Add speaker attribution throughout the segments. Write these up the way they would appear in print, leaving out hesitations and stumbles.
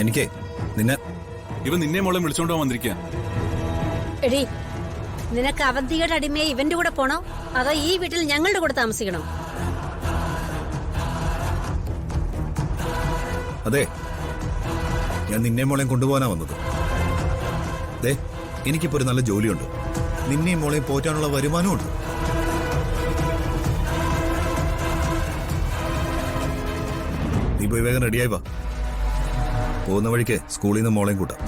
Speaker 1: എനിക്കേ നിന്നെ
Speaker 2: ഇവൻ നിന്നെ മോളെ വിളിച്ചോണ്ടോ വന്നിരിക്കുക.
Speaker 3: എടി, നിനക്ക് അവന്തിയുടെ അടിമയെ ഇവന്റെ കൂടെ പോണോ അതോ ഈ വീട്ടിൽ ഞങ്ങളുടെ കൂടെ താമസിക്കണോ?
Speaker 1: അതെ, ഞാൻ നിന്നെ മോളെയും കൊണ്ടുപോകാനാ വന്നത്. ദേ, എനിക്കിപ്പോ ഒരു നല്ല ജോലിയുണ്ട്, നിന്നെയും മോളെയും പോറ്റാനുള്ള വരുമാനവും ഉണ്ട്. നീ പോയി വേഗം റെഡിയായി വാ. പോകുന്ന വഴിക്ക് സ്കൂളിൽ നിന്ന് മോളെയും കൂട്ടാം.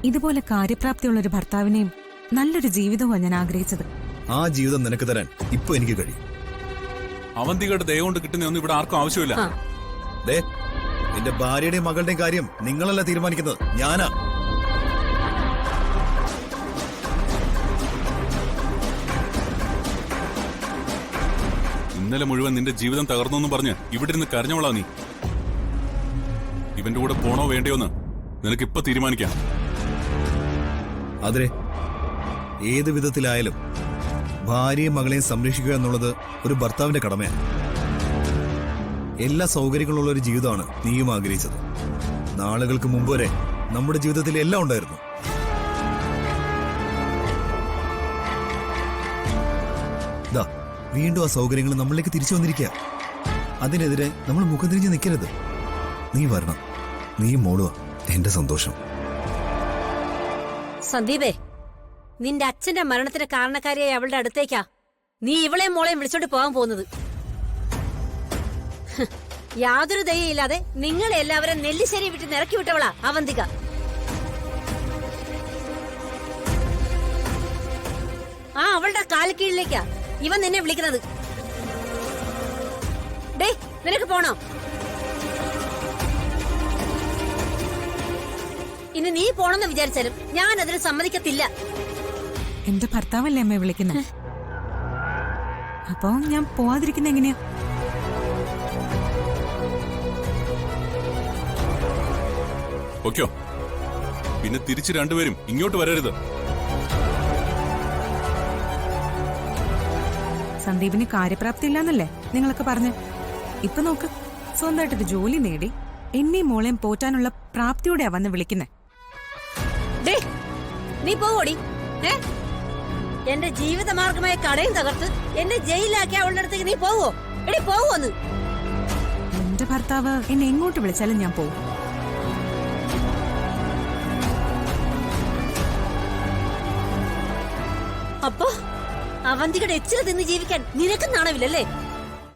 Speaker 4: ഇതുപോലെ കാര്യപ്രാപ്തിയുള്ള ഒരു ഭർത്താവിനെയും നല്ലൊരു ജീവിതവും ഞാൻ ആഗ്രഹിച്ചത്.
Speaker 1: ആ ജീവിതം നിനക്ക് തരാൻ ഇപ്പൊ എനിക്ക് കഴിയും.
Speaker 2: അവന്തികയുടെ ദയ കൊണ്ട് കിട്ടുന്നൊന്നും ഇവിടെ ആർക്കും ആവശ്യമില്ല.
Speaker 1: ദേ, എന്റെ ഭാര്യയുടെയും മകളുടെയും കാര്യം നിങ്ങളല്ല തീരുമാനിക്കുന്നത്, ഞാനാ.
Speaker 2: ഇന്നലെ മുഴുവൻ നിന്റെ ജീവിതം തകർന്നു പറഞ്ഞ് ഇവിടെ ഇരുന്ന് കരഞ്ഞോളാ നീ. ഇവന്റെ കൂടെ പോണോ വേണ്ടയോന്ന് നിനക്കിപ്പൊ തീരുമാനിക്കാം.
Speaker 1: അതെ, ഏത് വിധത്തിലായാലും ഭാര്യയും മകളെയും സംരക്ഷിക്കുക എന്നുള്ളത് ഒരു ഭർത്താവിന്റെ കടമയാണ്. എല്ലാ സൗകര്യങ്ങളുള്ള ഒരു ജീവിതമാണ് നീയും ആഗ്രഹിച്ചത്. നാളുകൾക്ക് മുമ്പ് വരെ നമ്മുടെ ജീവിതത്തിൽ എല്ലാം ഉണ്ടായിരുന്നു. ദാ, വീണ്ടും ആ സൗകര്യങ്ങൾ നമ്മളിലേക്ക് തിരിച്ചു വന്നിരിക്കുക. അതിനെതിരെ നമ്മൾ മുഖം തിരിഞ്ഞ് നിൽക്കരുത്. നീ വരണം, നീ മോളുക എന്റെ സന്തോഷം.
Speaker 3: സന്ദീപേ, നിന്റെ അച്ഛന്റെ മരണത്തിന് കാരണക്കാരിയായി അവളുടെ അടുത്തേക്കാ നീ ഇവളെയും മോളെയും വിളിച്ചോണ്ട് പോകാൻ പോകുന്നത്. യാതൊരു ദയയില്ലാതെ നിങ്ങളെ എല്ലാവരും നെല്ലിശ്ശേരി വിട്ട് നിറക്കി വിട്ടവളാ അവന്തിക. ആ അവളുടെ കാൽക്കീഴിലേക്കാ ഇവൻ നിന്നെ വിളിക്കുന്നത്. ഡേ, നിനക്ക് പോണോ? ഇനി നീ പോണെന്ന് വിചാരിച്ചാലും ഞാൻ അതിന് സമ്മതിക്കത്തില്ല.
Speaker 4: എന്റെ ഭർത്താവല്ലേ അമ്മയെ വിളിക്കുന്നത്, അപ്പൊ ഞാൻ പോവാതിരിക്കുന്ന എങ്ങനെയാ?
Speaker 2: ഓക്കോ, പിന്നെ തിരിച്ച് രണ്ടുപേരും ഇങ്ങോട്ട് വരരുത്.
Speaker 4: സന്ദീപിന് കാര്യപ്രാപ്തി ഇല്ലാന്നല്ലേ നിങ്ങളൊക്കെ പറഞ്ഞ്? ഇപ്പൊ നോക്ക്, സ്വന്തമായിട്ടൊരു ജോലി നേടി എന്നെയും മോളെയും പോറ്റാനുള്ള പ്രാപ്തിയോടെയാ വന്ന് വിളിക്കുന്നേ.
Speaker 3: നീ പോവോടി. എന്റെ ജീവിതമാർഗമായ കടയും തകർത്ത് എന്നെ ജയിലിലാക്കി അവളുടെ അടുത്തേക്ക് നീ പോവോ? എടി, പോവോന്ന്.
Speaker 4: എന്റെ ഭർത്താവ് എന്നെ എങ്ങോട്ട് വിളിച്ചാലും ഞാൻ പോവും.
Speaker 3: അപ്പോ അവന്തികയുടെ എച്ചിൽ തിന്ന് ജീവിക്കാൻ നിനക്ക് നാണമില്ലല്ലേ?